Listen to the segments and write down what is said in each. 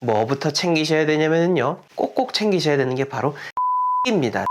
뭐부터 챙기셔야 되냐면요, 꼭꼭 챙기셔야 되는 게 바로 입니다.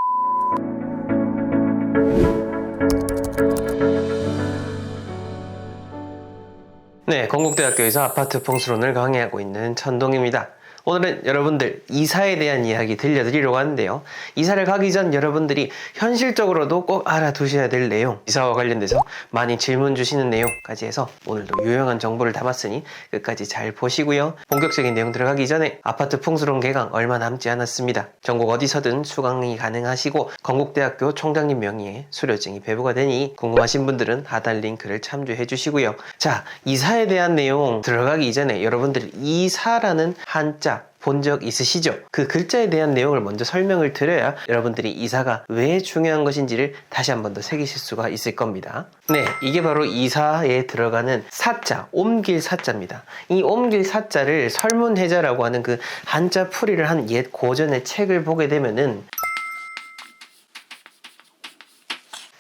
네, 건국대학교에서 아파트 풍수론을 강의하고 있는 천동입니다. 오늘은 여러분들 이사에 대한 이야기 들려드리려고 하는데요. 이사를 가기 전 여러분들이 현실적으로도 꼭 알아두셔야 될 내용, 이사와 관련돼서 많이 질문 주시는 내용까지 해서 오늘도 유용한 정보를 담았으니 끝까지 잘 보시고요. 본격적인 내용 들어가기 전에 아파트 풍수론 개강 얼마 남지 않았습니다. 전국 어디서든 수강이 가능하시고 건국대학교 총장님 명의의 수료증이 배부가 되니 궁금하신 분들은 하단 링크를 참조해 주시고요. 자, 이사에 대한 내용 들어가기 이전에 여러분들 이사라는 한자 본 적 있으시죠? 그 글자에 대한 내용을 먼저 설명을 드려야 여러분들이 이사가 왜 중요한 것인지를 다시 한 번 더 새기실 수가 있을 겁니다. 네, 이게 바로 이사에 들어가는 사자, 옮길 사자입니다. 이 옮길 사자를 설문해자라고 하는 그 한자 풀이를 한 옛 고전의 책을 보게 되면은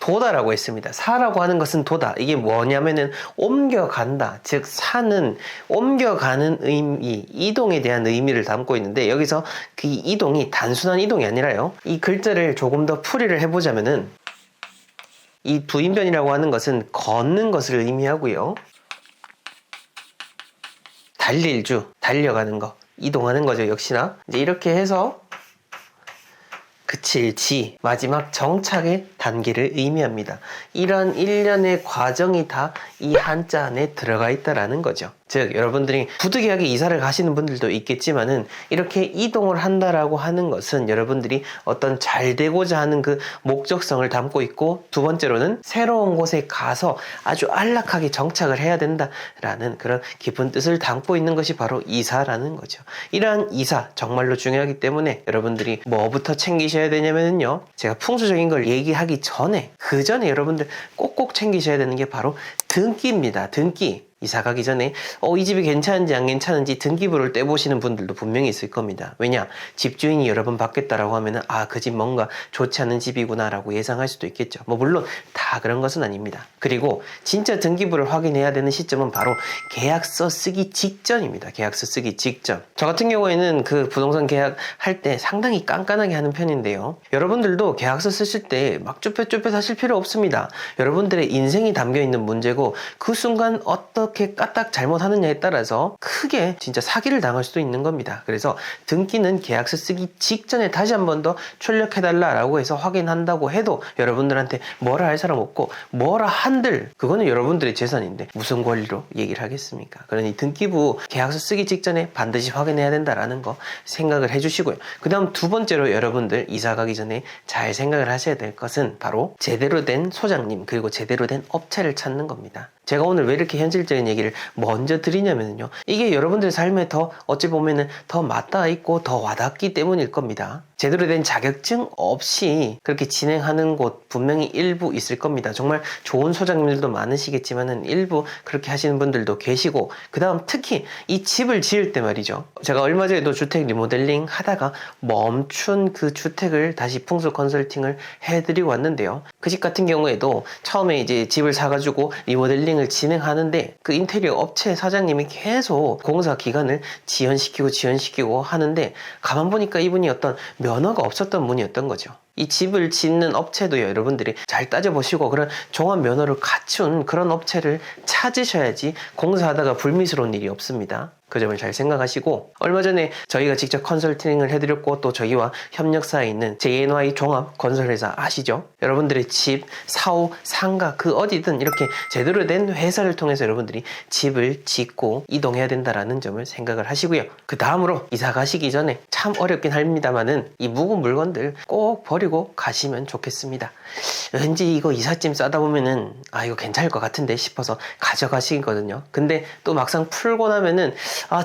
도다라고 했습니다. 사라고 하는 것은 도다. 이게 뭐냐면은 옮겨간다. 즉 사는, 옮겨가는 의미, 이동에 대한 의미를 담고 있는데, 여기서 그 이동이 단순한 이동이 아니라요, 이 글자를 조금 더 풀이를 해보자면은 이 부인변이라고 하는 것은 걷는 것을 의미하고요, 달릴주, 달려가는 거, 이동하는 거죠. 역시나 이제 이렇게 해서 그칠 지, 마지막 정착의 단계를 의미합니다. 이런 일련의 과정이 다 이 한자 안에 들어가 있다라는 거죠. 즉 여러분들이 부득이하게 이사를 가시는 분들도 있겠지만은, 이렇게 이동을 한다라고 하는 것은 여러분들이 어떤 잘 되고자 하는 그 목적성을 담고 있고, 두 번째로는 새로운 곳에 가서 아주 안락하게 정착을 해야 된다라는 그런 깊은 뜻을 담고 있는 것이 바로 이사라는 거죠. 이러한 이사 정말로 중요하기 때문에 여러분들이 뭐부터 챙기셔야 되냐면요, 제가 풍수적인 걸 얘기하기 전에, 그 전에 여러분들 꼭꼭 챙기셔야 되는 게 바로 등기입니다. 등기. 이사 가기 전에 이 집이 괜찮은지 안 괜찮은지 등기부를 떼보시는 분들도 분명히 있을 겁니다. 왜냐? 집주인이 여러 번 바뀌었다라고 하면은 그 집 뭔가 좋지 않은 집이구나 라고 예상할 수도 있겠죠. 물론 다 그런 것은 아닙니다. 그리고 진짜 등기부를 확인해야 되는 시점은 바로 계약서 쓰기 직전입니다. 계약서 쓰기 직전. 저 같은 경우에는 그 부동산 계약할 때 상당히 깐깐하게 하는 편인데요, 여러분들도 계약서 쓰실 때 막 쭈뼛쭈뼛 하실 필요 없습니다. 여러분들의 인생이 담겨 있는 문제고, 그 순간 어떻게 까딱 잘못하느냐에 따라서 크게 진짜 사기를 당할 수도 있는 겁니다. 그래서 등기는 계약서 쓰기 직전에 다시 한 번 더 출력해달라고 해서 확인한다고 해도 여러분들한테 뭐라 할 사람 없고, 뭐라 한들 그거는 여러분들의 재산인데 무슨 권리로 얘기를 하겠습니까? 그러니 등기부 계약서 쓰기 직전에 반드시 확인해야 된다라는 거 생각을 해주시고요. 그 다음 두 번째로 여러분들 이사 가기 전에 잘 생각을 하셔야 될 것은 바로 제대로 된 소장님, 그리고 제대로 된 업체를 찾는 겁니다. 제가 오늘 왜 이렇게 현실적인 얘기를 먼저 드리냐면요, 이게 여러분들 삶에 더 어찌 보면은 더 맞닿아 있고 더 와닿기 때문일 겁니다. 제대로 된 자격증 없이 그렇게 진행하는 곳 분명히 일부 있을 겁니다. 정말 좋은 소장님들도 많으시겠지만은 일부 그렇게 하시는 분들도 계시고, 그 다음 특히 이 집을 지을 때 말이죠, 제가 얼마 전에도 주택 리모델링 하다가 멈춘 그 주택을 다시 풍수 컨설팅을 해드리고 왔는데요, 그 집 같은 경우에도 처음에 이제 집을 사가지고 리모델링을 진행하는데, 그 인테리어 업체 사장님이 계속 공사 기간을 지연시키고 하는데, 가만 보니까 이분이 어떤 면허가 없었던 분이었던 거죠. 이 집을 짓는 업체도 여러분들이 잘 따져보시고 그런 종합 면허를 갖춘 그런 업체를 찾으셔야지 공사하다가 불미스러운 일이 없습니다. 그 점을 잘 생각하시고, 얼마 전에 저희가 직접 컨설팅을 해드렸고, 또 저희와 협력사에 있는 JNY 종합 건설회사 아시죠? 여러분들의 집, 사옥, 상가 그 어디든 이렇게 제대로 된 회사를 통해서 여러분들이 집을 짓고 이동해야 된다라는 점을 생각을 하시고요. 그 다음으로 이사 가시기 전에 참 어렵긴 합니다만은 이 묵은 물건들 꼭 버리고 가시면 좋겠습니다. 왠지 이거 이삿짐 싸다 보면은 이거 괜찮을 것 같은데 싶어서 가져가시거든요. 근데 또 막상 풀고 나면은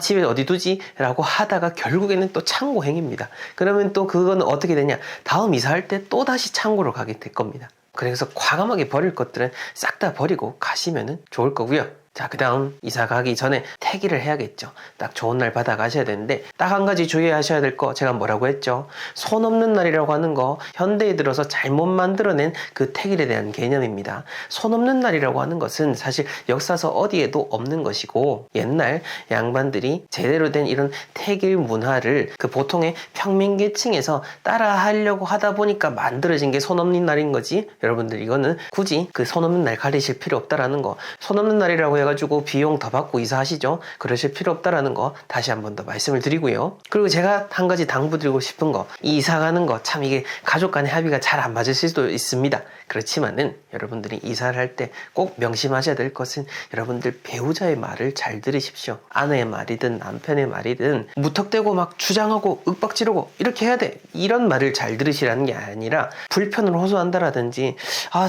집에 어디 두지? 라고 하다가 결국에는 또 창고행입니다. 그러면 또 그거는 어떻게 되냐? 다음 이사할 때 또 다시 창고로 가게 될 겁니다. 그래서 과감하게 버릴 것들은 싹 다 버리고 가시면 좋을 거고요. 자, 그 다음 이사 가기 전에 태기를 해야겠죠. 딱 좋은 날 받아 가셔야 되는데 딱 한 가지 주의하셔야 될 거 제가 뭐라고 했죠? 손 없는 날이라고 하는 거 현대에 들어서 잘못 만들어낸 그 태길에 대한 개념입니다. 손 없는 날이라고 하는 것은 사실 역사서 어디에도 없는 것이고 옛날 양반들이 제대로 된 이런 태길 문화를 그 보통의 평민계층에서 따라 하려고 하다 보니까 만들어진 게 손 없는 날인 거지. 여러분들 이거는 굳이 그 손 없는 날 가리실 필요 없다라는 거. 손 없는 날이라고 해가지고 비용 더 받고 이사하시죠? 그러실 필요 없다라는 거 다시 한 번 더 말씀을 드리고요. 그리고 제가 한 가지 당부드리고 싶은 거, 이 이사 가는 거 참 이게 가족 간의 합의가 잘 안 맞을 수도 있습니다. 그렇지만은 여러분들이 이사를 할 때 꼭 명심하셔야 될 것은 여러분들 배우자의 말을 잘 들으십시오. 아내의 말이든 남편의 말이든 무턱대고 막 주장하고 윽박지르고 이렇게 해야 돼, 이런 말을 잘 들으시라는 게 아니라 불편을 호소한다라든지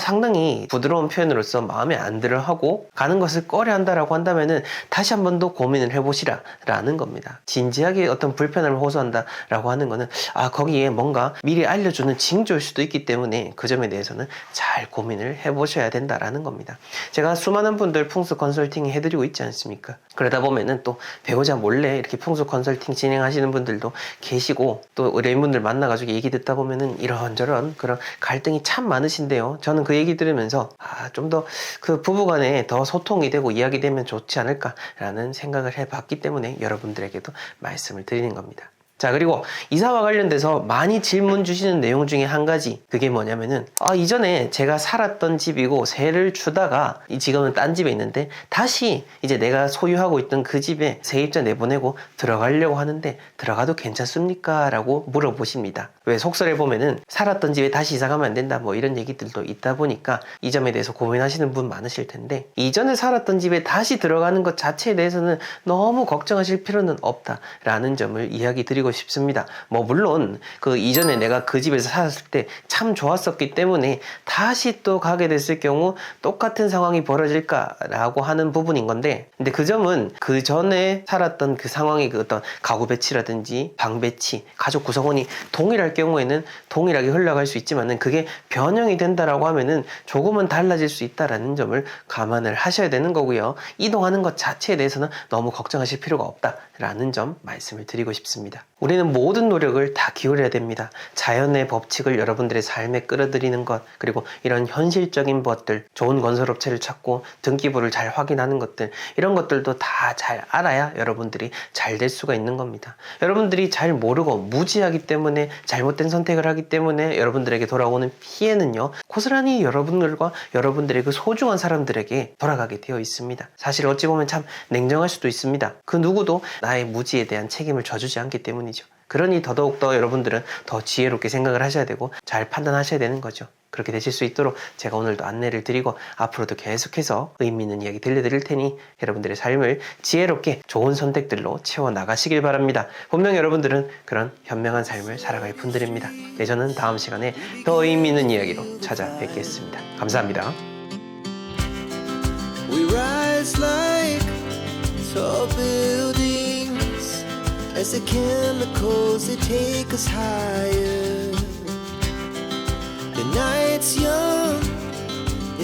상당히 부드러운 표현으로서 마음에 안 들어 하고 가는 것을 꺼려 한다라고 한다면은 다시 한 번 더 고민을 해보시라 라는 겁니다. 진지하게 어떤 불편함을 호소한다라고 하는 거는 거기에 뭔가 미리 알려주는 징조일 수도 있기 때문에 그 점에 대해서는 잘 고민을 해보셔야 된다라는 겁니다. 제가 수많은 분들 풍수 컨설팅 해드리고 있지 않습니까? 그러다 보면은 또 배우자 몰래 이렇게 풍수 컨설팅 진행하시는 분들도 계시고 또 의뢰인분들 만나가지고 얘기 듣다 보면은 이런저런 그런 갈등이 참 많으신데요. 저는 그 얘기 들으면서 좀 더 그 부부간에 더 소통이 되고 이야기되면 좋지 않을까라는 생각을 해봤기 때문에 여러분들에게도 말씀을 드리는 겁니다. 자, 그리고 이사와 관련돼서 많이 질문 주시는 내용 중에 한 가지, 그게 뭐냐면은 이전에 제가 살았던 집이고 세를 주다가 지금은 딴 집에 있는데 다시 이제 내가 소유하고 있던 그 집에 세입자 내보내고 들어가려고 하는데 들어가도 괜찮습니까? 라고 물어보십니다. 왜 속설에 보면은 살았던 집에 다시 이사 가면 안 된다 뭐 이런 얘기들도 있다 보니까 이 점에 대해서 고민하시는 분 많으실 텐데, 이전에 살았던 집에 다시 들어가는 것 자체에 대해서는 너무 걱정하실 필요는 없다라는 점을 이야기 드리고 싶습니다. 물론 그 이전에 내가 그 집에서 살았을 때 참 좋았었기 때문에 다시 또 가게 됐을 경우 똑같은 상황이 벌어질까라고 하는 부분인 건데, 근데 그 점은 그 전에 살았던 그 상황의 그 어떤 가구 배치라든지 방 배치, 가족 구성원이 동일할 경우에는 동일하게 흘러갈 수 있지만은 그게 변형이 된다라고 하면은 조금은 달라질 수 있다라는 점을 감안을 하셔야 되는 거고요. 이동하는 것 자체에 대해서는 너무 걱정하실 필요가 없다라는 점 말씀을 드리고 싶습니다. 우리는 모든 노력을 다 기울여야 됩니다. 자연의 법칙을 여러분들의 삶에 끌어들이는 것, 그리고 이런 현실적인 것들, 좋은 건설업체를 찾고 등기부를 잘 확인하는 것들, 이런 것들도 다 잘 알아야 여러분들이 잘 될 수가 있는 겁니다. 여러분들이 잘 모르고 무지하기 때문에 잘못된 선택을 하기 때문에 여러분들에게 돌아오는 피해는요, 고스란히 여러분들과 여러분들의 그 소중한 사람들에게 돌아가게 되어 있습니다. 사실 어찌 보면 참 냉정할 수도 있습니다. 그 누구도 나의 무지에 대한 책임을 져주지 않기 때문이죠. 그러니 더더욱더 여러분들은 더 지혜롭게 생각을 하셔야 되고 잘 판단하셔야 되는 거죠. 그렇게 되실 수 있도록 제가 오늘도 안내를 드리고 앞으로도 계속해서 의미 있는 이야기 들려드릴 테니 여러분들의 삶을 지혜롭게 좋은 선택들로 채워나가시길 바랍니다. 분명 여러분들은 그런 현명한 삶을 살아갈 분들입니다. 네, 저는 다음 시간에 더 의미 있는 이야기로 찾아뵙겠습니다. 감사합니다. We rise like tall buildings as the chemicals they take us higher. The night's young.